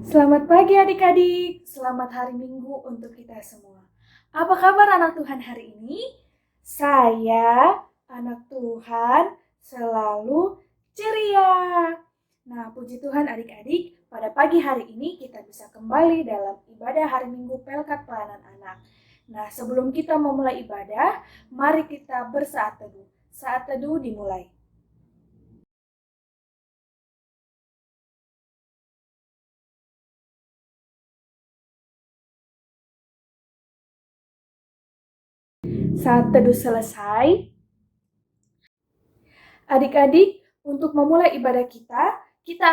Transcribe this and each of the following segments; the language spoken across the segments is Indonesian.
Selamat pagi adik-adik, selamat hari Minggu untuk kita semua. Apa kabar anak Tuhan hari ini? Saya, anak Tuhan, selalu ceria. Nah, puji Tuhan adik-adik, pada pagi hari ini kita bisa kembali dalam ibadah hari Minggu Pelkat Pelayanan Anak. Nah, sebelum kita memulai ibadah, mari kita bersaat teduh. Saat teduh dimulai. Saat teduh selesai, adik-adik, untuk memulai ibadah kita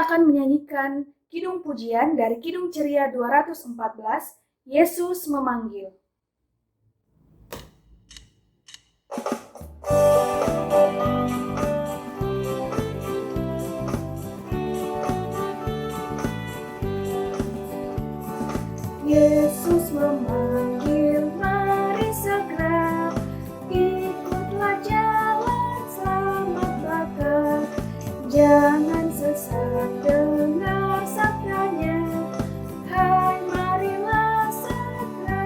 akan menyanyikan Kidung Pujian dari Kidung Ceria 214, Yesus Memanggil. Yesus memanggil, mari segera, ikutlah jalan selamat bakal. Jangan sesat dengar sabdanya, hai marilah segera.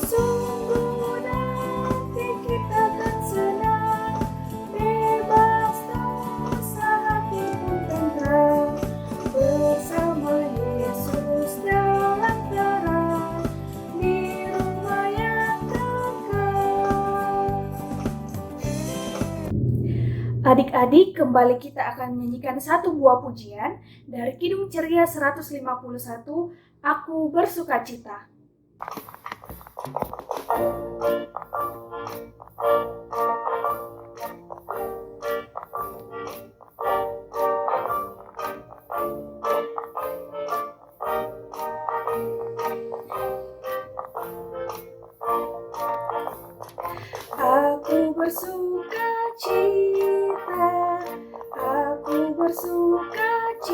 Sungguh nanti kita akan senang, bebas dosa hati pun tentram, bersama Yesus dalam terang, di rumah yang kekal. Adik-adik, kembali kita akan menyanyikan satu buah pujian dari Kidung Ceria 151, Aku Bersukacita. Aku bersukacita, aku bersukacita,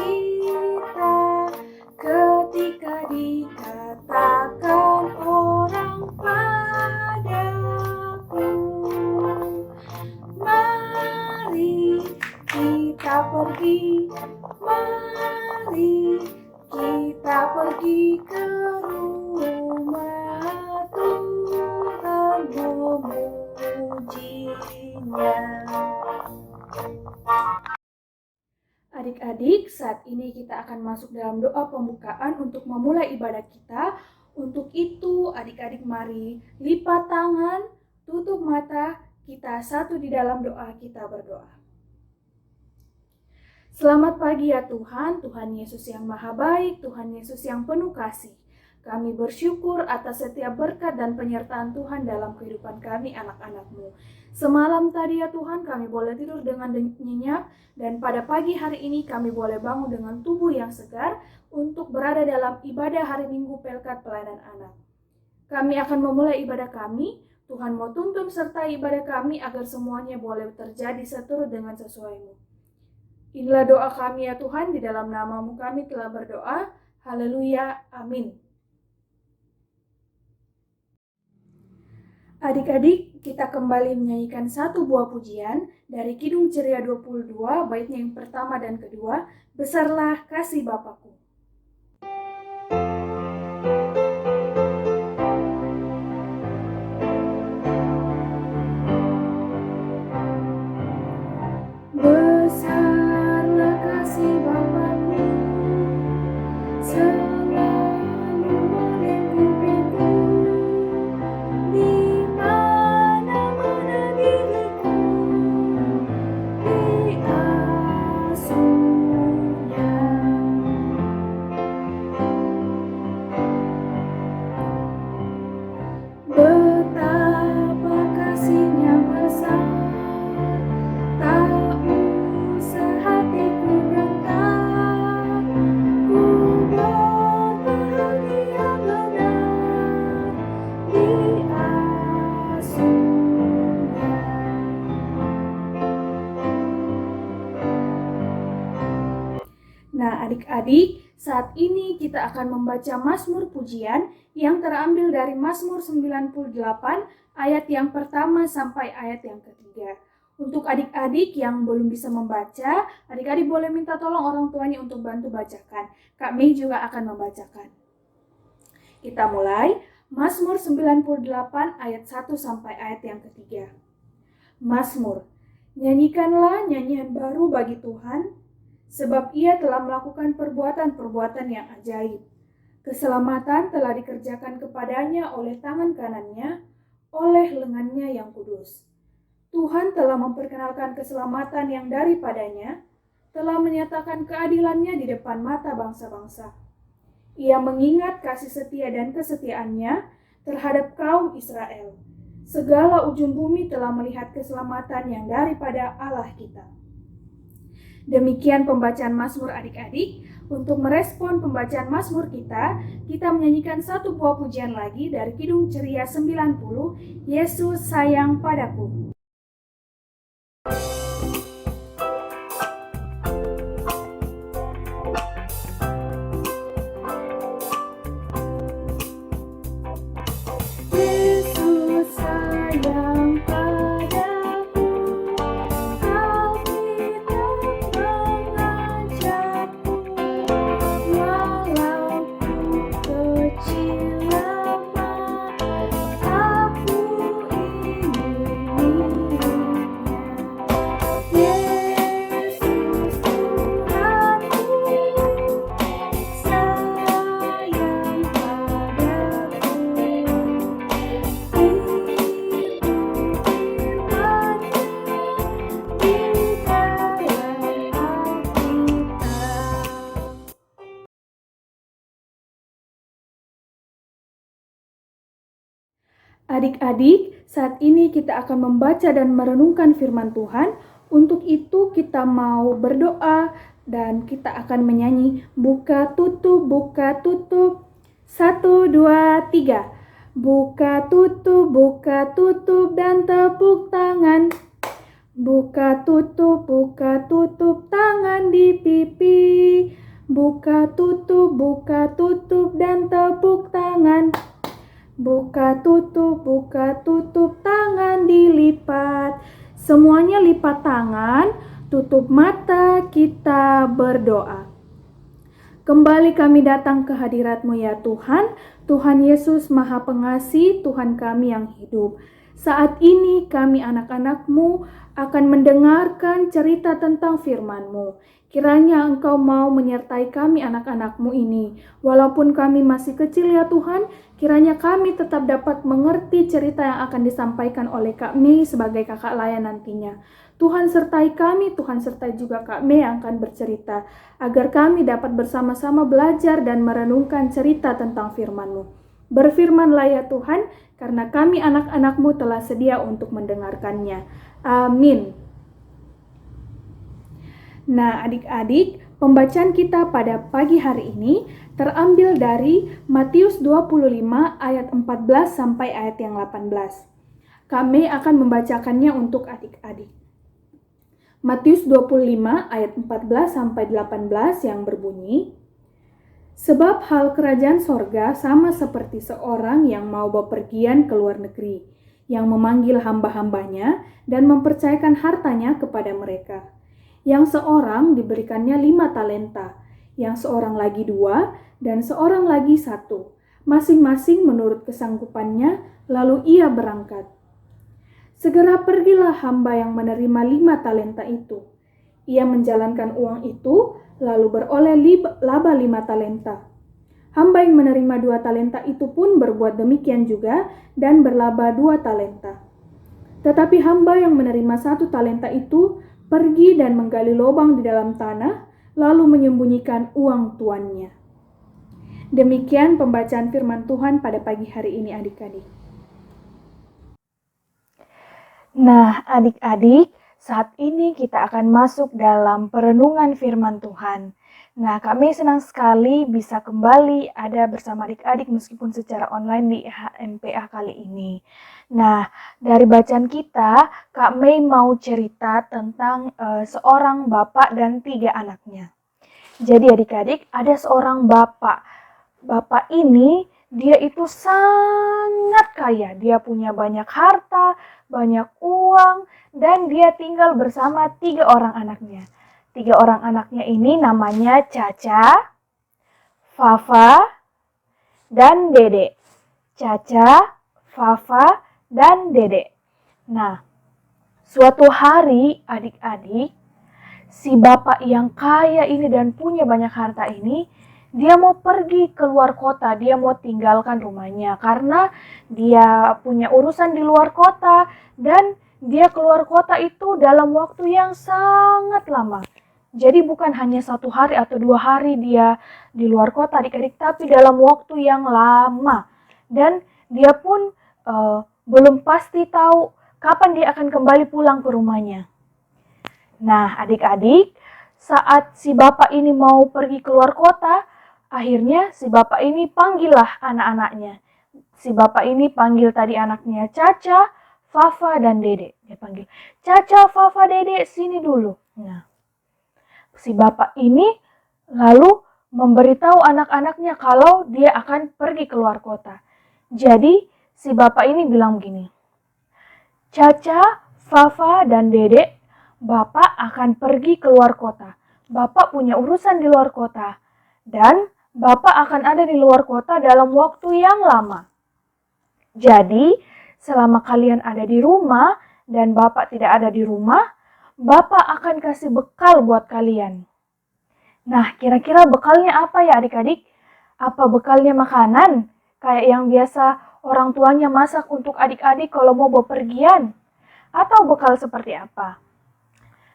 ketika dikatakan orang padaku, mari kita pergi, mari kita pergi ke rumah Tuhan memujinya. Adik-adik, saat ini kita akan masuk dalam doa pembukaan untuk memulai ibadah kita. Untuk itu, adik-adik mari lipat tangan, tutup mata, kita satu di dalam doa, kita berdoa. Selamat pagi ya Tuhan, Tuhan Yesus yang maha baik, Tuhan Yesus yang penuh kasih. Kami bersyukur atas setiap berkat dan penyertaan Tuhan dalam kehidupan kami anak-anak-Mu. Semalam tadi ya Tuhan kami boleh tidur dengan nyenyak, dan pada pagi hari ini kami boleh bangun dengan tubuh yang segar untuk berada dalam ibadah hari Minggu Pelkat Pelayanan Anak. Kami akan memulai ibadah kami, Tuhan mau tuntun sertai ibadah kami agar semuanya boleh terjadi seturut dengan sesuai-Mu. Inilah doa kami ya Tuhan, di dalam nama-Mu kami telah berdoa. Haleluya, amin. Adik-adik, kita kembali menyanyikan satu buah pujian dari Kidung Ceria 22, baitnya yang pertama dan kedua, Besarlah Kasih Bapakku. Besarlah kasih Bapakku, selalu melingkupiku, di mana-mana diriku diasuhnya. Betapa kasihnya besar, tak usah hatiku gentar, ku berbahagia benar diasuhnya. Nah adik-adik, saat ini kita akan membaca Mazmur Pujian yang terambil dari Mazmur 98 ayat yang pertama sampai ayat yang ketiga. Untuk adik-adik yang belum bisa membaca, adik-adik boleh minta tolong orang tuanya untuk bantu bacakan. Kak Mei juga akan membacakan. Kita mulai. Mazmur 98 ayat 1 sampai ayat yang ketiga. Mazmur, nyanyikanlah nyanyian baru bagi Tuhan, sebab Ia telah melakukan perbuatan-perbuatan yang ajaib. Keselamatan telah dikerjakan kepadanya oleh tangan kanannya, oleh lengannya yang kudus. Tuhan telah memperkenalkan keselamatan yang daripadanya, telah menyatakan keadilannya di depan mata bangsa-bangsa. Ia mengingat kasih setia dan kesetiaannya terhadap kaum Israel. Segala ujung bumi telah melihat keselamatan yang daripada Allah kita. Demikian pembacaan Mazmur adik-adik. Untuk merespon pembacaan Mazmur kita menyanyikan satu buah pujian lagi dari Kidung Ceria 90, Yesus sayang padaku. Adik-adik, saat ini kita akan membaca dan merenungkan firman Tuhan. Untuk itu kita mau berdoa dan kita akan menyanyi buka tutup, buka tutup. 1, 2, 3. Buka tutup dan tepuk tangan. Buka tutup tangan di pipi. Buka tutup dan tepuk tangan. Buka tutup tangan dilipat. Semuanya lipat tangan, tutup mata, kita berdoa. Kembali kami datang ke hadirat-Mu ya Tuhan, Tuhan Yesus Maha Pengasih, Tuhan kami yang hidup. Saat ini kami anak-anak-Mu akan mendengarkan cerita tentang firman-Mu. Kiranya Engkau mau menyertai kami anak-anak-Mu ini. Walaupun kami masih kecil ya Tuhan, kiranya kami tetap dapat mengerti cerita yang akan disampaikan oleh Kak Mei sebagai kakak layan nantinya. Tuhan sertai kami, Tuhan sertai juga Kak Mei yang akan bercerita, agar kami dapat bersama-sama belajar dan merenungkan cerita tentang firman-Mu. Berfirmanlah ya Tuhan, karena kami anak-anak-Mu telah sedia untuk mendengarkannya. Amin. Nah adik-adik, pembacaan kita pada pagi hari ini terambil dari Matius 25 ayat 14 sampai ayat yang 18. Kami akan membacakannya untuk adik-adik. Matius 25 ayat 14 sampai 18 yang berbunyi, sebab hal kerajaan sorga sama seperti seorang yang mau bepergian ke luar negeri, yang memanggil hamba-hambanya dan mempercayakan hartanya kepada mereka. Yang seorang diberikannya 5 talenta, yang seorang lagi 2, dan seorang lagi 1, masing-masing menurut kesanggupannya, lalu ia berangkat. Segera pergilah hamba yang menerima 5 talenta itu. Ia menjalankan uang itu, lalu beroleh laba 5 talenta. Hamba yang menerima 2 talenta itu pun berbuat demikian juga dan berlaba 2 talenta. Tetapi hamba yang menerima 1 talenta itu pergi dan menggali lubang di dalam tanah, lalu menyembunyikan uang tuannya. Demikian pembacaan firman Tuhan pada pagi hari ini adik-adik. Nah adik-adik, saat ini kita akan masuk dalam perenungan firman Tuhan. Nah kami senang sekali bisa kembali ada bersama adik-adik meskipun secara online di HMPA kali ini. Nah dari bacaan kita, Kak Mei mau cerita tentang seorang bapak dan 3 anaknya. Jadi adik-adik ada seorang bapak. Bapak ini Dia itu sangat kaya. Dia punya banyak harta, banyak uang, dan dia tinggal bersama 3 orang anaknya. 3 orang anaknya ini namanya Caca, Fafa, dan Dede. Caca, Fafa, dan Dede. Nah, suatu hari adik-adik, si bapak yang kaya ini dan punya banyak harta ini, dia mau pergi keluar kota, dia mau tinggalkan rumahnya karena dia punya urusan di luar kota dan dia keluar kota itu dalam waktu yang sangat lama. Jadi bukan hanya 1 hari atau 2 hari dia di luar kota adik-adik, tapi dalam waktu yang lama. Dan dia pun belum pasti tahu kapan dia akan kembali pulang ke rumahnya. Nah, adik-adik, saat si bapak ini mau pergi keluar kota, akhirnya si bapak ini panggillah anak-anaknya. Si bapak ini panggil tadi anaknya Caca, Fafa, dan Dede. Dia panggil, Caca, Fafa, Dede, sini dulu. Nah, si bapak ini lalu memberitahu anak-anaknya kalau dia akan pergi keluar kota. Jadi, si bapak ini bilang begini, Caca, Fafa, dan Dede, Bapak akan pergi keluar kota. Bapak punya urusan di luar kota. Dan Bapak akan ada di luar kota dalam waktu yang lama. Jadi, selama kalian ada di rumah dan Bapak tidak ada di rumah, Bapak akan kasih bekal buat kalian. Nah, kira-kira bekalnya apa ya adik-adik? Apa bekalnya makanan? Kayak yang biasa orang tuanya masak untuk adik-adik kalau mau bepergian? Atau bekal seperti apa?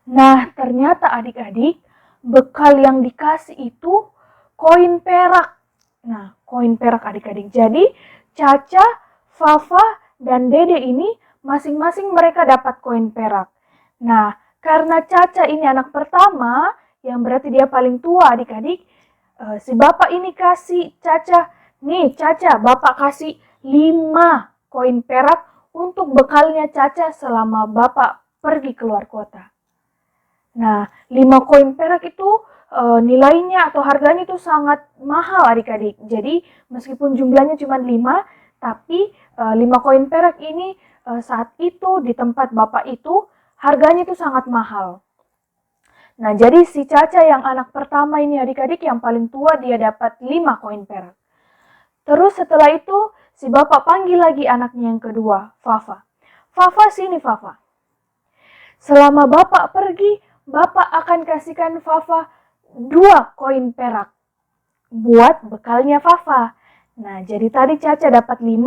Nah, ternyata adik-adik, bekal yang dikasih itu koin perak. Nah, koin perak adik-adik. Jadi, Caca, Fafa, dan Dede ini masing-masing mereka dapat koin perak. Nah, karena Caca ini anak pertama, yang berarti dia paling tua adik-adik, si bapak ini kasih Caca, nih Caca, bapak kasih 5 koin perak untuk bekalnya Caca selama bapak pergi keluar kota. Nah, 5 koin perak itu nilainya atau harganya itu sangat mahal adik-adik. Jadi meskipun jumlahnya cuma 5, tapi 5 koin perak ini saat itu di tempat bapak itu harganya itu sangat mahal. Nah, jadi si Caca yang anak pertama ini adik-adik yang paling tua dia dapat 5 koin perak. Terus setelah itu si bapak panggil lagi anaknya yang kedua, Fafa. Fafa sini Fafa. Selama bapak pergi, bapak akan kasihkan Fafa 2 koin perak buat bekalnya Fafa. Nah, jadi tadi Caca dapat 5,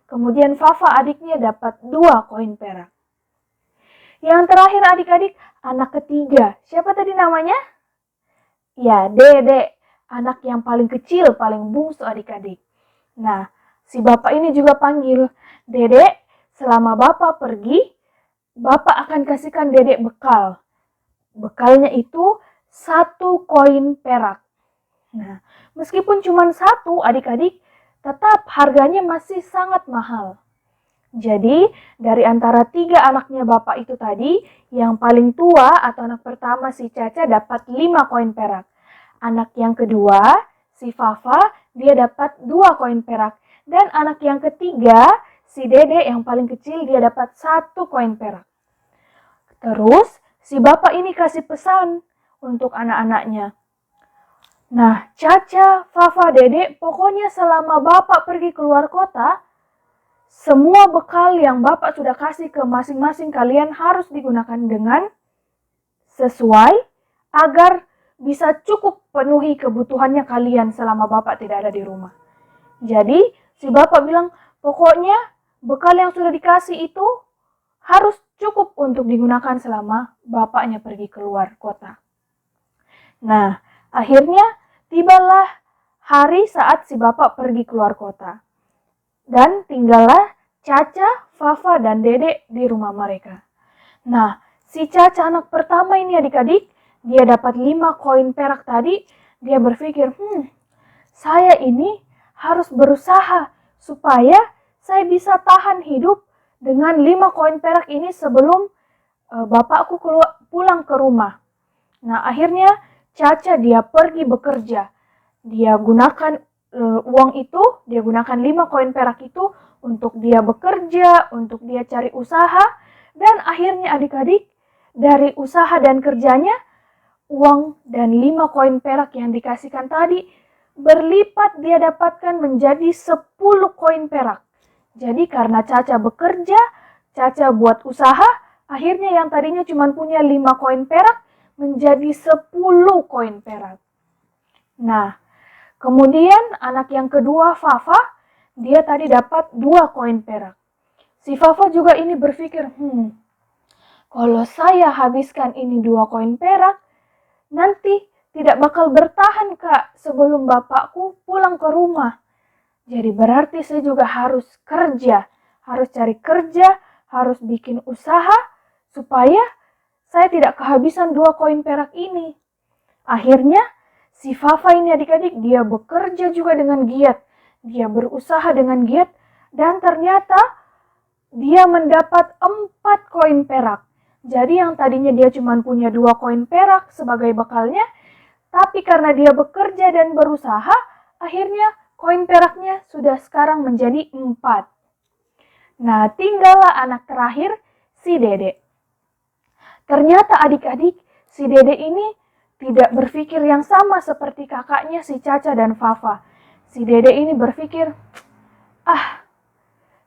kemudian Fafa adiknya dapat 2 koin perak. Yang terakhir adik-adik, anak ketiga. Siapa tadi namanya? Ya, Dede. Anak yang paling kecil, paling bungsu adik-adik. Nah, si bapak ini juga panggil, Dede, selama bapak pergi, bapak akan kasihkan Dede bekal. Bekalnya itu 1 koin perak. Nah, meskipun cuma 1 adik-adik, tetap harganya masih sangat mahal. Jadi, dari antara 3 anaknya bapak itu tadi, yang paling tua atau anak pertama si Caca dapat 5 koin perak. Anak yang kedua, si Fafa, dia dapat 2 koin perak. Dan anak yang ketiga, si Dede yang paling kecil, dia dapat 1 koin perak. Terus, si bapak ini kasih pesan untuk anak-anaknya. Nah, Caca, Fafa, Dede, pokoknya selama bapak pergi keluar kota, semua bekal yang bapak sudah kasih ke masing-masing kalian harus digunakan dengan sesuai agar bisa cukup penuhi kebutuhannya kalian selama bapak tidak ada di rumah. Jadi si bapak bilang, pokoknya bekal yang sudah dikasih itu harus cukup untuk digunakan selama bapaknya pergi keluar kota. Nah, akhirnya tibalah hari saat si bapak pergi keluar kota. Dan tinggallah Caca, Fafa, dan Dede di rumah mereka. Nah, si Caca anak pertama ini adik-adik, dia dapat 5 koin perak tadi, dia berpikir, saya ini harus berusaha supaya saya bisa tahan hidup dengan 5 koin perak ini sebelum bapakku pulang ke rumah. Nah, akhirnya Caca dia pergi bekerja. Dia gunakan uang itu, dia gunakan 5 koin perak itu untuk dia bekerja, untuk dia cari usaha, dan akhirnya adik-adik, dari usaha dan kerjanya, uang dan 5 koin perak yang dikasihkan tadi berlipat dia dapatkan menjadi 10 koin perak. Jadi karena Caca bekerja, Caca buat usaha, akhirnya yang tadinya cuma punya 5 koin perak menjadi 10 koin perak. Nah, kemudian anak yang kedua, Fafa, dia tadi dapat 2 koin perak. Si Fafa juga ini berpikir, kalau saya habiskan ini 2 koin perak, nanti tidak bakal bertahan, Kak, sebelum bapakku pulang ke rumah. Jadi berarti saya juga harus kerja, harus cari kerja, harus bikin usaha, supaya saya tidak kehabisan 2 koin perak ini. Akhirnya, si Fafa ini adik-adik, dia bekerja juga dengan giat. Dia berusaha dengan giat, dan ternyata dia mendapat 4 koin perak. Jadi yang tadinya dia cuma punya 2 koin perak sebagai bekalnya, tapi karena dia bekerja dan berusaha, akhirnya koin peraknya sudah sekarang menjadi 4. Nah, tinggallah anak terakhir, si Dede. Ternyata adik-adik, si Dede ini tidak berpikir yang sama seperti kakaknya si Caca dan Fafa. Si Dede ini berpikir,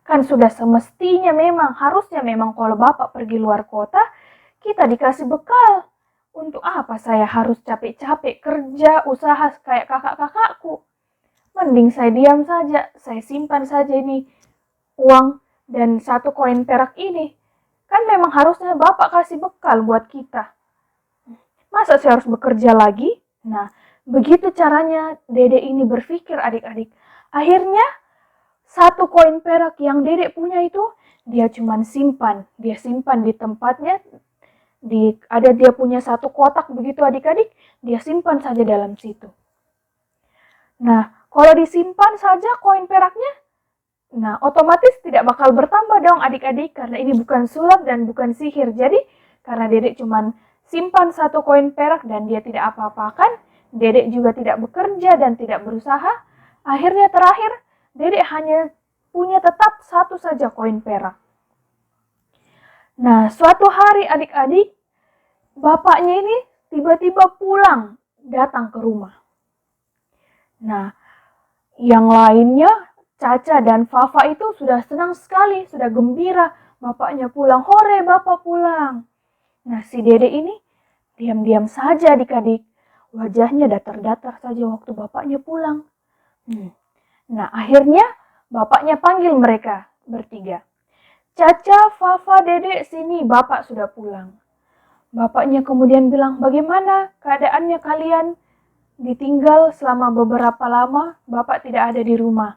kan sudah semestinya harusnya kalau bapak pergi luar kota, kita dikasih bekal. Untuk apa saya harus capek-capek kerja, usaha kayak kakak-kakakku? Mending saya diam saja, saya simpan saja ini uang dan 1 koin perak ini. Kan memang harusnya bapak kasih bekal buat kita. Masa saya harus bekerja lagi? Nah, begitu caranya Dede ini berpikir adik-adik. Akhirnya 1 koin perak yang Dede punya itu, dia cuman simpan. Dia simpan di tempatnya. Dia punya 1 kotak begitu adik-adik, dia simpan saja dalam situ. Nah, kalau disimpan saja koin peraknya, nah otomatis tidak bakal bertambah dong adik-adik, karena ini bukan sulap dan bukan sihir. Jadi, karena Dedek cuman simpan 1 koin perak dan dia tidak apa-apakan, Dedek juga tidak bekerja dan tidak berusaha, akhirnya terakhir, Dedek hanya punya tetap 1 saja koin perak. Nah, suatu hari adik-adik, bapaknya ini tiba-tiba pulang, datang ke rumah. Nah, yang lainnya, Caca dan Fafa itu sudah senang sekali, sudah gembira. Bapaknya pulang, hore bapak pulang. Nah, si Dede ini diam-diam saja adik-adik. Wajahnya datar-datar saja waktu bapaknya pulang. Nah, akhirnya bapaknya panggil mereka bertiga. Caca, Fafa, Dede, sini, bapak sudah pulang. Bapaknya kemudian bilang, bagaimana keadaannya kalian? Ditinggal selama beberapa lama, bapak tidak ada di rumah.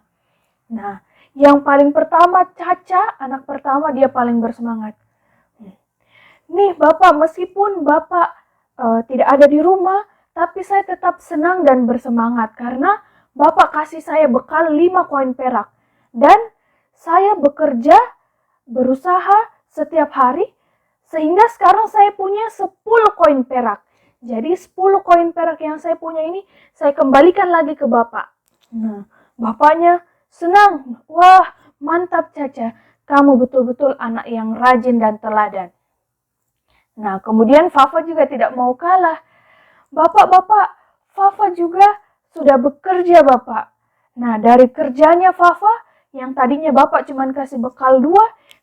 Nah, yang paling pertama Caca, anak pertama, dia paling bersemangat. Nih bapak, meskipun bapak tidak ada di rumah, tapi saya tetap senang dan bersemangat karena bapak kasih saya bekal 5 koin perak. Dan saya bekerja, berusaha setiap hari, sehingga sekarang saya punya 10 koin perak. Jadi 10 koin perak yang saya punya ini, saya kembalikan lagi ke bapak. Nah, bapaknya senang. Wah, mantap Caca. Kamu betul-betul anak yang rajin dan teladan. Nah, kemudian Fafa juga tidak mau kalah. Bapak, Fafa juga sudah bekerja, Bapak. Nah, dari kerjanya Fafa, yang tadinya Bapak cuma kasih bekal 2,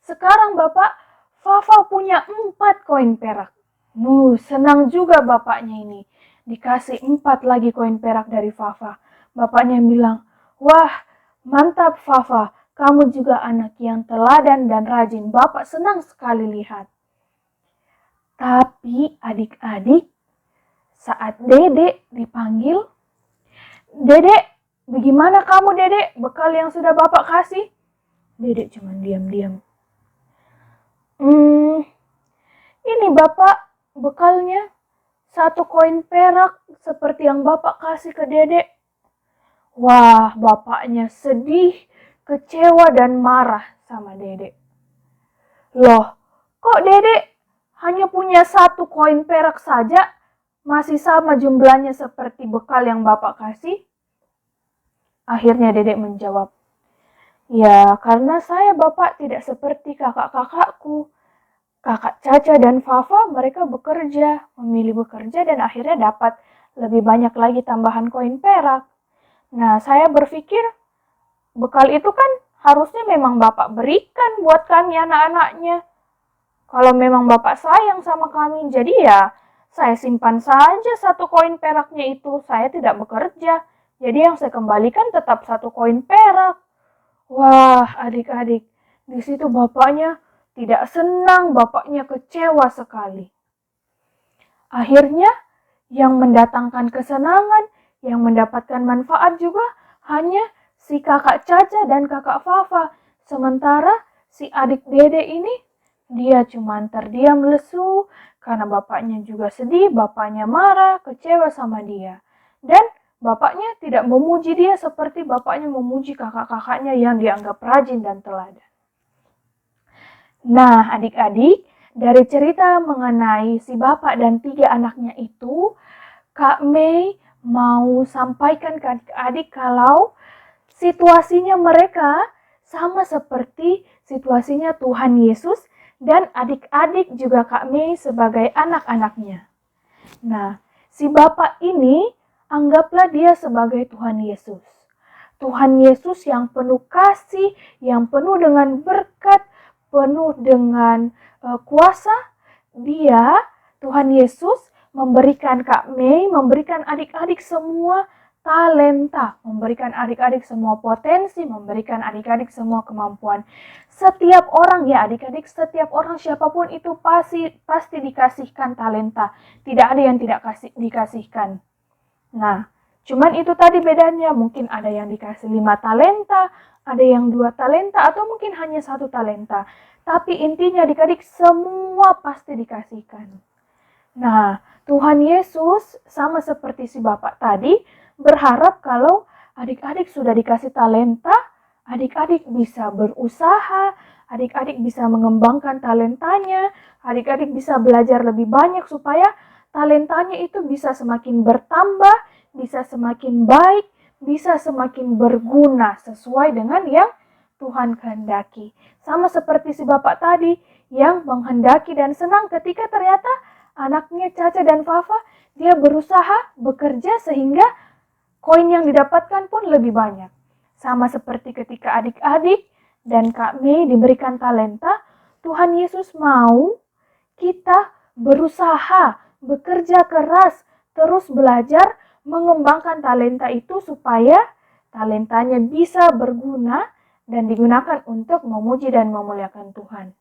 sekarang Bapak, Fafa punya 4 koin perak. Senang juga bapaknya ini. Dikasih 4 lagi koin perak dari Fafa. Bapaknya bilang, wah, mantap Fafa. Kamu juga anak yang teladan dan rajin. Bapak senang sekali lihat. Tapi adik-adik, saat Dede dipanggil, Dede, bagaimana kamu Dede? Bekal yang sudah Bapak kasih? Dede cuma diam-diam. Ini Bapak bekalnya 1 koin perak seperti yang Bapak kasih ke Dede. Wah, bapaknya sedih, kecewa dan marah sama Dede. Loh, kok Dede hanya punya 1 koin perak saja? Masih sama jumlahnya seperti bekal yang Bapak kasih? Akhirnya Dedek menjawab, "Ya, karena saya Bapak tidak seperti kakak-kakakku. Kakak Caca dan Fafa mereka memilih bekerja dan akhirnya dapat lebih banyak lagi tambahan koin perak. Nah, saya berpikir bekal itu kan harusnya memang Bapak berikan buat kami anak-anaknya. Kalau memang Bapak sayang sama kami, jadi ya saya simpan saja 1 koin peraknya itu. Saya tidak bekerja. Jadi yang saya kembalikan tetap 1 koin perak." Wah, adik-adik, di situ bapaknya tidak senang, bapaknya kecewa sekali. Akhirnya, yang mendatangkan kesenangan, yang mendapatkan manfaat juga hanya si kakak Caca dan kakak Fafa. Sementara si adik Dede ini, dia cuma terdiam lesu karena bapaknya juga sedih, bapaknya marah, kecewa sama dia. Dan bapaknya tidak memuji dia seperti bapaknya memuji kakak-kakaknya yang dianggap rajin dan teladan. Nah, adik-adik, dari cerita mengenai si bapak dan 3 anaknya itu, Kak Mei mau sampaikan ke adik-adik kalau situasinya mereka sama seperti situasinya Tuhan Yesus dan adik-adik juga Kak Mei sebagai anak-anaknya. Nah, si bapak ini anggaplah dia sebagai Tuhan Yesus. Tuhan Yesus yang penuh kasih, yang penuh dengan berkat, penuh dengan kuasa. Dia, Tuhan Yesus, memberikan Kak Mei, memberikan adik-adik semua talenta, memberikan adik-adik semua potensi, memberikan adik-adik semua kemampuan. Setiap orang ya adik-adik, setiap orang siapapun itu pasti dikasihkan talenta. Tidak ada yang tidak dikasihkan. Nah, cuman itu tadi bedanya, mungkin ada yang dikasih 5 talenta, ada yang 2 talenta, atau mungkin hanya 1 talenta. Tapi intinya adik-adik semua pasti dikasihkan. Nah, Tuhan Yesus sama seperti si Bapak tadi, berharap kalau adik-adik sudah dikasih talenta, adik-adik bisa berusaha, adik-adik bisa mengembangkan talentanya, adik-adik bisa belajar lebih banyak supaya talentanya itu bisa semakin bertambah, bisa semakin baik, bisa semakin berguna sesuai dengan yang Tuhan kehendaki. Sama seperti si bapak tadi yang menghendaki dan senang ketika ternyata anaknya Caca dan Fafa dia berusaha bekerja sehingga koin yang didapatkan pun lebih banyak. Sama seperti ketika adik-adik dan Kak Mei diberikan talenta, Tuhan Yesus mau kita berusaha, bekerja keras, terus belajar, mengembangkan talenta itu supaya talentanya bisa berguna dan digunakan untuk memuji dan memuliakan Tuhan.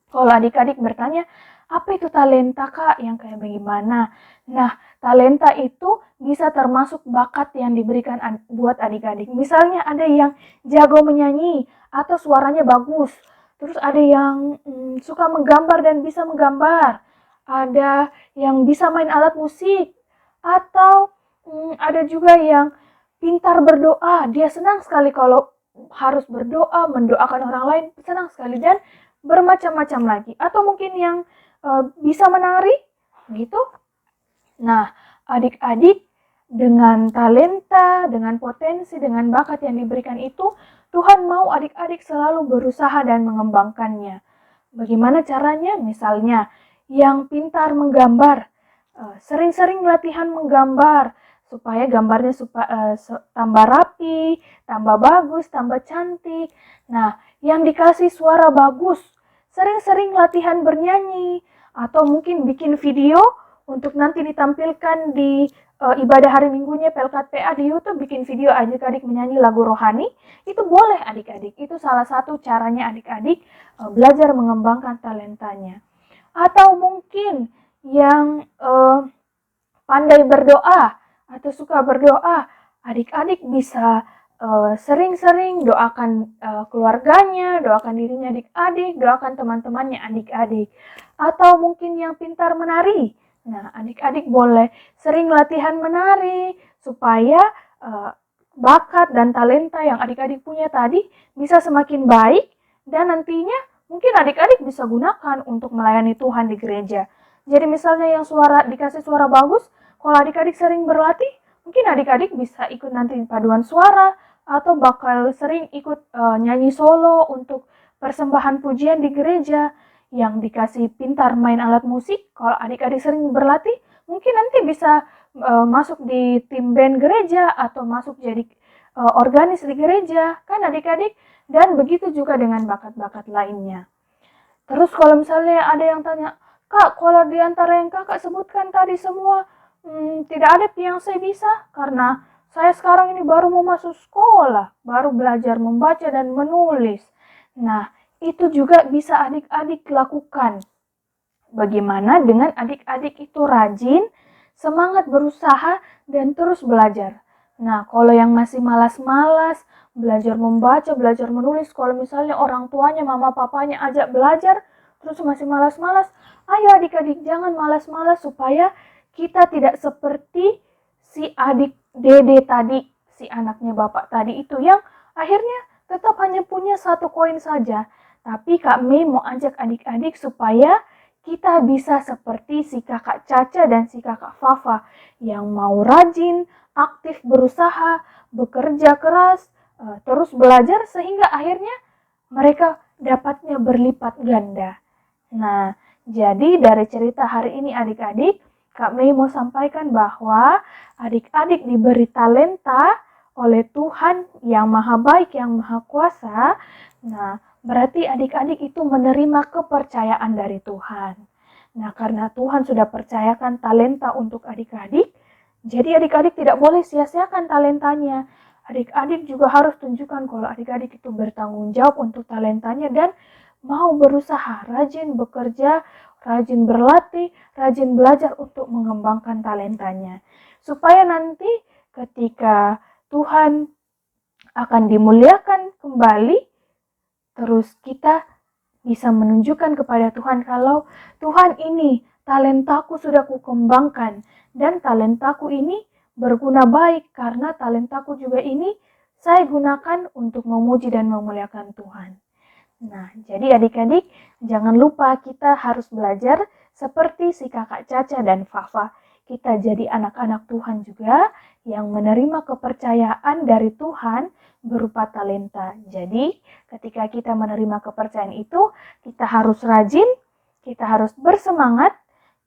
Kalau adik-adik bertanya, apa itu talenta Kak? Yang kayak bagaimana? Nah, talenta itu bisa termasuk bakat yang diberikan buat adik-adik. Misalnya ada yang jago menyanyi atau suaranya bagus. Terus ada yang suka menggambar dan bisa menggambar. Ada yang bisa main alat musik. Atau ada juga yang pintar berdoa. Dia senang sekali kalau harus berdoa, mendoakan orang lain. Senang sekali dan bermacam-macam lagi. Atau mungkin yang bisa menari gitu. Nah, adik-adik dengan talenta, dengan potensi, dengan bakat yang diberikan itu, Tuhan mau adik-adik selalu berusaha dan mengembangkannya. Bagaimana caranya? Misalnya, yang pintar menggambar, sering-sering latihan menggambar, supaya gambarnya tambah rapi, tambah bagus, tambah cantik. Nah, yang dikasih suara bagus, sering-sering latihan bernyanyi, atau mungkin bikin video untuk nanti ditampilkan di ibadah hari minggunya Pelkat PA di YouTube, bikin video adik-adik menyanyi lagu rohani, itu boleh adik-adik. Itu salah satu caranya adik-adik belajar mengembangkan talentanya. Atau mungkin yang pandai berdoa atau suka berdoa, adik-adik bisa sering-sering doakan keluarganya, doakan dirinya adik-adik, doakan teman-temannya adik-adik. Atau mungkin yang pintar menari. Nah, adik-adik boleh sering latihan menari supaya bakat dan talenta yang adik-adik punya tadi bisa semakin baik dan nantinya mungkin adik-adik bisa gunakan untuk melayani Tuhan di gereja. Jadi misalnya yang dikasih suara bagus, kalau adik-adik sering berlatih, mungkin adik-adik bisa ikut nanti paduan suara atau bakal sering ikut nyanyi solo untuk persembahan pujian di gereja, yang dikasih pintar main alat musik. Kalau adik-adik sering berlatih, mungkin nanti bisa masuk di tim band gereja atau masuk jadi organis di gereja, kan adik-adik? Dan begitu juga dengan bakat-bakat lainnya. Terus kalau misalnya ada yang tanya, Kak, kalau di antara yang kakak sebutkan tadi semua, tidak ada yang saya bisa, karena saya sekarang ini baru mau masuk sekolah, baru belajar membaca dan menulis. Nah, itu juga bisa adik-adik lakukan. Bagaimana dengan adik-adik itu rajin, semangat berusaha, dan terus belajar. Nah, kalau yang masih malas-malas, belajar membaca, belajar menulis, kalau misalnya orang tuanya, mama papanya ajak belajar, terus masih malas-malas, ayo adik-adik jangan malas-malas supaya kita tidak seperti si adik dede tadi, si anaknya bapak tadi itu yang akhirnya tetap hanya punya 1 koin saja. Tapi Kak Mei mau ajak adik-adik supaya kita bisa seperti si kakak Caca dan si kakak Fafa yang mau rajin, aktif berusaha, bekerja keras, terus belajar sehingga akhirnya mereka dapatnya berlipat ganda. Nah, jadi dari cerita hari ini adik-adik, Kak Mei mau sampaikan bahwa adik-adik diberi talenta oleh Tuhan yang Maha Baik, yang Maha Kuasa. Nah, berarti adik-adik itu menerima kepercayaan dari Tuhan. Nah, karena Tuhan sudah percayakan talenta untuk adik-adik, jadi adik-adik tidak boleh sia-siakan talentanya. Adik-adik juga harus tunjukkan kalau adik-adik itu bertanggung jawab untuk talentanya dan mau berusaha, rajin bekerja, rajin berlatih, rajin belajar untuk mengembangkan talentanya. Supaya nanti ketika Tuhan akan dimuliakan kembali, terus kita bisa menunjukkan kepada Tuhan kalau Tuhan ini talentaku sudah kukembangkan dan talentaku ini berguna baik karena talentaku juga ini saya gunakan untuk memuji dan memuliakan Tuhan. Nah, jadi adik-adik jangan lupa kita harus belajar seperti si kakak Caca dan Fafa. Kita jadi anak-anak Tuhan juga yang menerima kepercayaan dari Tuhan berupa talenta. Jadi, ketika kita menerima kepercayaan itu, kita harus rajin, kita harus bersemangat,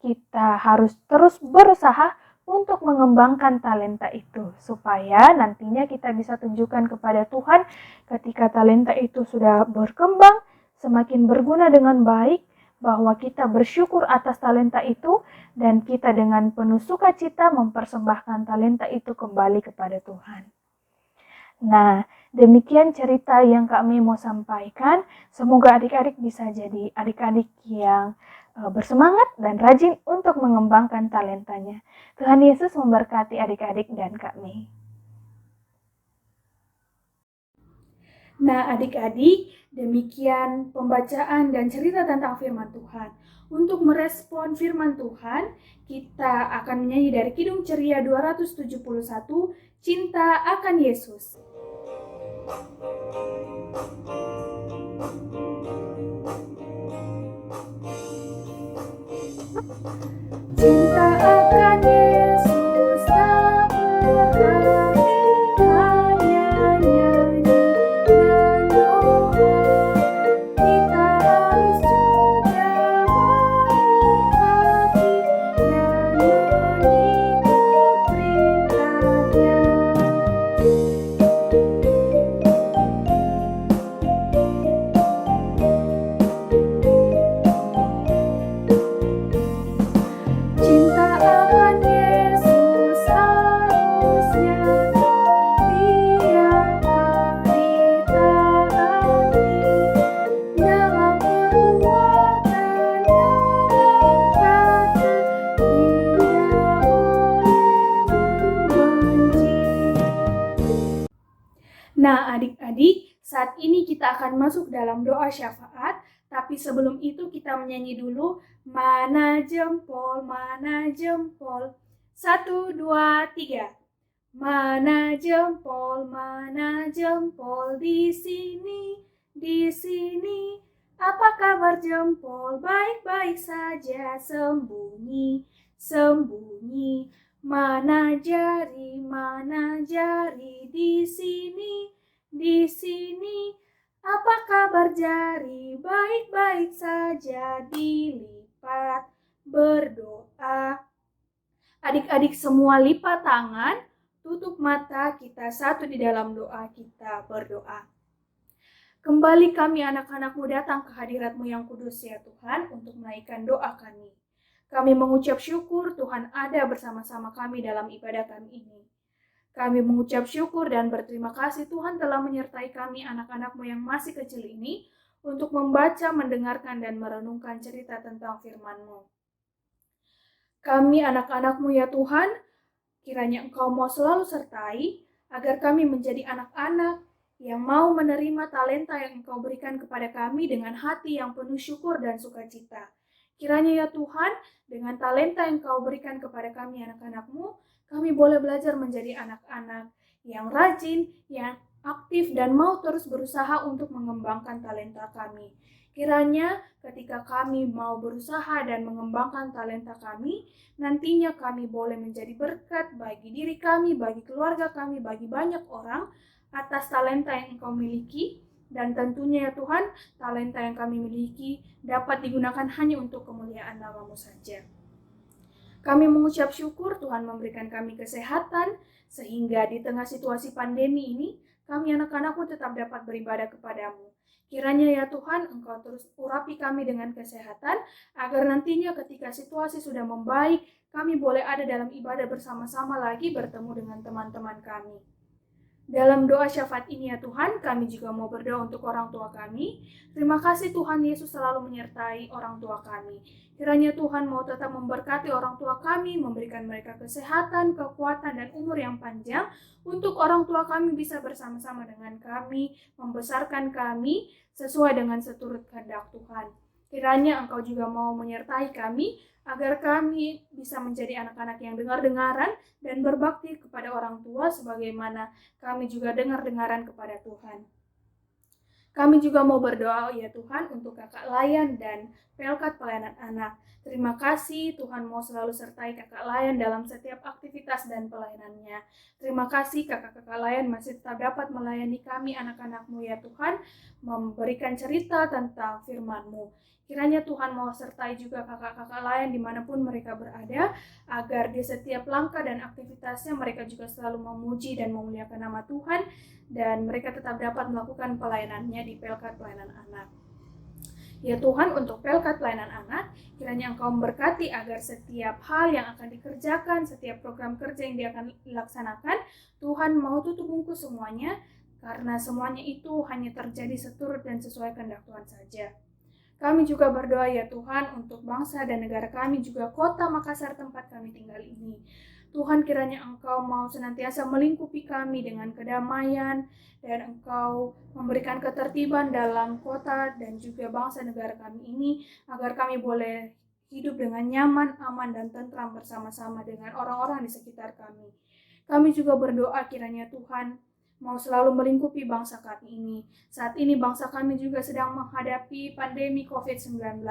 kita harus terus berusaha untuk mengembangkan talenta itu supaya nantinya kita bisa tunjukkan kepada Tuhan ketika talenta itu sudah berkembang, semakin berguna dengan baik, bahwa kita bersyukur atas talenta itu dan kita dengan penuh sukacita mempersembahkan talenta itu kembali kepada Tuhan. Nah, demikian cerita yang kami mau sampaikan. Semoga adik-adik bisa jadi adik-adik yang bersemangat dan rajin untuk mengembangkan talentanya. Tuhan Yesus memberkati adik-adik dan kami. Nah, adik-adik, demikian pembacaan dan cerita tentang firman Tuhan. Untuk merespon firman Tuhan, kita akan menyanyi dari Kidung Ceria 271, Cinta akan Yesus. Cinta akan Yesus tak berhenti, hanya nyanyi dan doa. Kita harus juga baik hati dan mengikut perintahnya. Cinta akan Yesus harusnya biarkan ditaati dalam perbuatan, dalam kata, tidak boleh membenci. Nah, adik-adik, saat ini kita akan masuk dalam doa syafaat, tapi sebelum itu kita menyanyi dulu Mana Jempol, Mana Jempol. 1, 2, 3. Mana jempol di sini, di sini. Apa kabar jempol? Baik-baik saja, sembunyi, sembunyi. Mana jari di sini. Apa kabar jari? Baik-baik saja, dilipat berdoa. Adik-adik semua lipat tangan, tutup mata, kita satu di dalam doa, kita berdoa. Kembali kami anak-anakmu datang ke hadirat-Mu yang kudus ya Tuhan untuk menaikkan doa kami. Kami mengucap syukur Tuhan ada bersama-sama kami dalam ibadah kami ini. Kami mengucap syukur dan berterima kasih Tuhan telah menyertai kami anak-anak-Mu yang masih kecil ini untuk membaca, mendengarkan, dan merenungkan cerita tentang firman-Mu. Kami anak-anak-Mu ya Tuhan, kiranya Engkau mau selalu sertai agar kami menjadi anak-anak yang mau menerima talenta yang Engkau berikan kepada kami dengan hati yang penuh syukur dan sukacita. Kiranya ya Tuhan, dengan talenta yang Engkau berikan kepada kami anak-anak-Mu, kami boleh belajar menjadi anak-anak yang rajin, yang aktif, dan mau terus berusaha untuk mengembangkan talenta kami. Kiranya ketika kami mau berusaha dan mengembangkan talenta kami, nantinya kami boleh menjadi berkat bagi diri kami, bagi keluarga kami, bagi banyak orang atas talenta yang Engkau miliki. Dan tentunya ya Tuhan, talenta yang kami miliki dapat digunakan hanya untuk kemuliaan nama-Mu saja. Kami mengucap syukur Tuhan memberikan kami kesehatan, sehingga di tengah situasi pandemi ini, kami anak-anak-Mu tetap dapat beribadah kepada-Mu. Kiranya ya Tuhan, Engkau terus urapi kami dengan kesehatan, agar nantinya ketika situasi sudah membaik, kami boleh ada dalam ibadah bersama-sama lagi bertemu dengan teman-teman kami. Dalam doa syafaat ini ya Tuhan, kami juga mau berdoa untuk orang tua kami. Terima kasih Tuhan Yesus selalu menyertai orang tua kami. Kiranya Tuhan mau tetap memberkati orang tua kami, memberikan mereka kesehatan, kekuatan, dan umur yang panjang, untuk orang tua kami bisa bersama-sama dengan kami, membesarkan kami sesuai dengan seturut kehendak Tuhan. Kiranya Engkau juga mau menyertai kami, agar kami bisa menjadi anak-anak yang dengar-dengaran dan berbakti kepada orang tua sebagaimana kami juga dengar-dengaran kepada Tuhan. Kami juga mau berdoa ya Tuhan untuk Kakak Layan dan Pelkat Pelayanan Anak. Terima kasih Tuhan mau selalu sertai Kakak Layan dalam setiap aktivitas dan pelayanannya. Terima kasih Kakak-kakak Layan masih tetap dapat melayani kami anak-anak-Mu ya Tuhan, memberikan cerita tentang firman-Mu. Kiranya Tuhan mau sertai juga kakak-kakak Layan dimanapun mereka berada, agar di setiap langkah dan aktivitasnya mereka juga selalu memuji dan memuliakan nama Tuhan, dan mereka tetap dapat melakukan pelayanannya di Pelkat Pelayanan Anak. Ya Tuhan, untuk Pelkat Pelayanan Anak, kiranya Engkau memberkati agar setiap hal yang akan dikerjakan, setiap program kerja yang dia akan laksanakan, Tuhan mau tutup bungkus semuanya, karena semuanya itu hanya terjadi seturut dan sesuai kehendak Tuhan saja. Kami juga berdoa ya Tuhan untuk bangsa dan negara kami, juga kota Makassar tempat kami tinggal ini. Tuhan, kiranya Engkau mau senantiasa melingkupi kami dengan kedamaian, dan Engkau memberikan ketertiban dalam kota dan juga bangsa negara kami ini, agar kami boleh hidup dengan nyaman, aman, dan tentram bersama-sama dengan orang-orang di sekitar kami. Kami juga berdoa kiranya Tuhan mau selalu melingkupi bangsa kami ini. Saat ini bangsa kami juga sedang menghadapi pandemi COVID-19.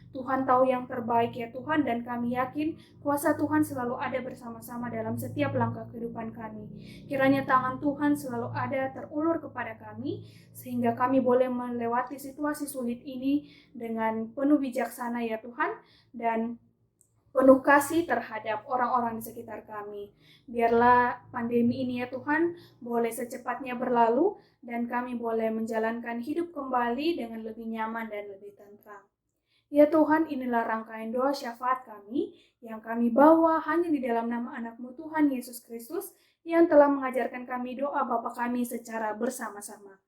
Tuhan tahu yang terbaik ya Tuhan, dan kami yakin kuasa Tuhan selalu ada bersama-sama dalam setiap langkah kehidupan kami. Kiranya tangan Tuhan selalu ada terulur kepada kami, sehingga kami boleh melewati situasi sulit ini dengan penuh bijaksana ya Tuhan, dan penuh kasih terhadap orang-orang di sekitar kami. Biarlah pandemi ini ya Tuhan boleh secepatnya berlalu, dan kami boleh menjalankan hidup kembali dengan lebih nyaman dan lebih tentram. Ya Tuhan, inilah rangkaian doa syafaat kami yang kami bawa hanya di dalam nama anak-Mu Tuhan Yesus Kristus, yang telah mengajarkan kami doa Bapa kami secara bersama-sama.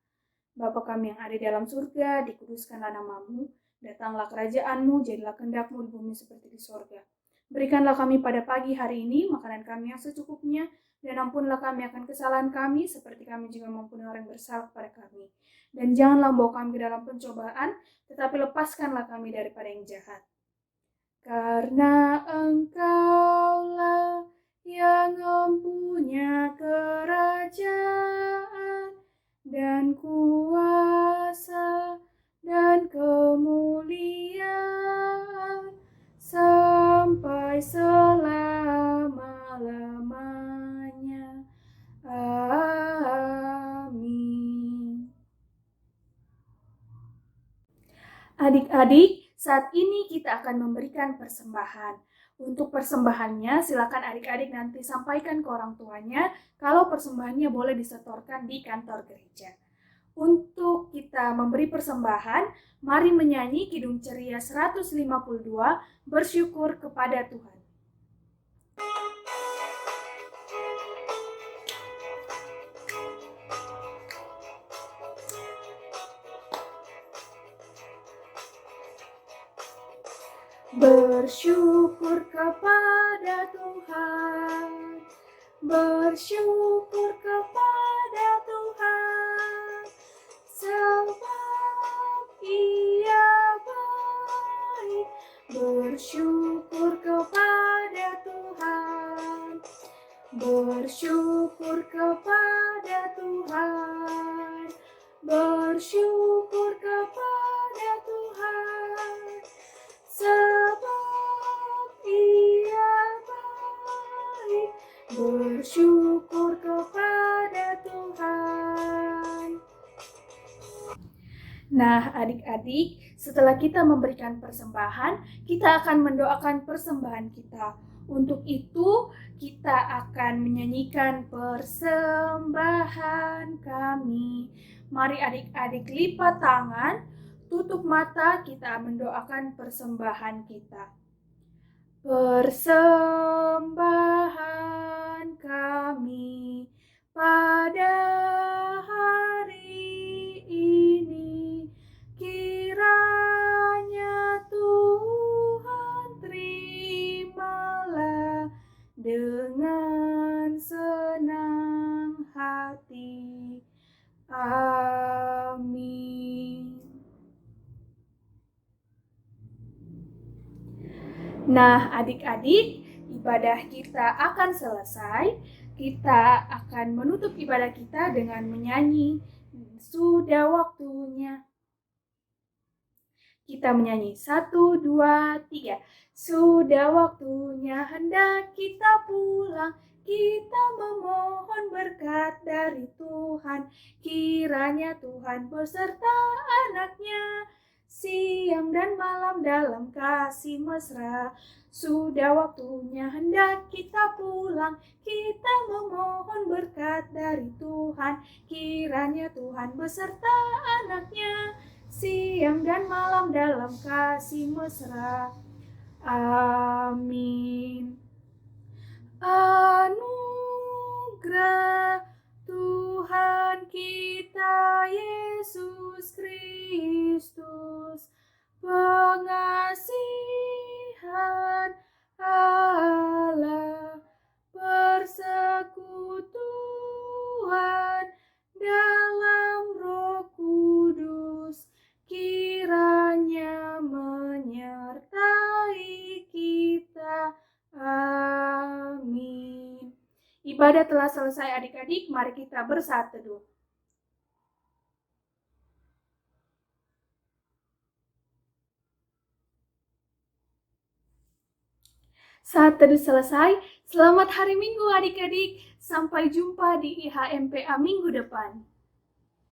Bapa kami yang ada di dalam surga, dikuduskanlah nama-Mu, datanglah kerajaan-Mu, jadilah kehendak-Mu di bumi seperti di sorga. Berikanlah kami pada pagi hari ini makanan kami yang secukupnya, dan ampunlah kami akan kesalahan kami, seperti kami juga mengampuni orang yang bersalah kepada kami. Dan janganlah membawa kami ke dalam pencobaan, tetapi lepaskanlah kami daripada yang jahat. Karena Engkaulah yang mempunyai kerajaan dan kuasa dan kemuliaan sampai selama-lamanya. Adik-adik, saat ini kita akan memberikan persembahan. Untuk persembahannya, silakan adik-adik nanti sampaikan ke orang tuanya kalau persembahannya boleh disetorkan di kantor gereja. Untuk kita memberi persembahan, mari menyanyi Kidung Ceria 152, bersyukur kepada Tuhan. Bersyukur kepada Tuhan, bersyukur kepada Tuhan, sebab Ia baik. Bersyukur kepada Tuhan, bersyukur kepada Tuhan, bersyukur kepada Tuhan, sebab Ia baik. Bersyukur kepada Tuhan. Nah, adik-adik, setelah kita memberikan persembahan, kita akan mendoakan persembahan kita. Untuk itu, kita akan menyanyikan persembahan kami. Mari adik-adik lipat tangan, tutup mata, kita mendoakan persembahan kita. Persembahan kami pada hari ini, kiranya Tuhan terimalah dengan senang hati. Amin. Nah, adik-adik, ibadah kita akan selesai. Kita akan menutup ibadah kita dengan menyanyi "Sudah Waktunya". Kita menyanyi 1, 2, 3. Sudah waktunya hendak kita pulang, kita memohon berkat dari Tuhan. Kiranya Tuhan beserta anaknya, siang dan malam dalam kasih mesra. Sudah waktunya hendak kita pulang, kita memohon berkat dari Tuhan. Kiranya Tuhan beserta anaknya, siang dan malam dalam kasih mesra. Amin. Anugerah Tuhan kita Yesus Kristus, pengasihan Allah, persekutuan dalam Roh Kudus, kiranya menyertai kita. Amin. Ibadah telah selesai adik-adik, mari kita bersaat teduh. Saat teduh selesai, selamat hari Minggu adik-adik. Sampai jumpa di IHMPA minggu depan.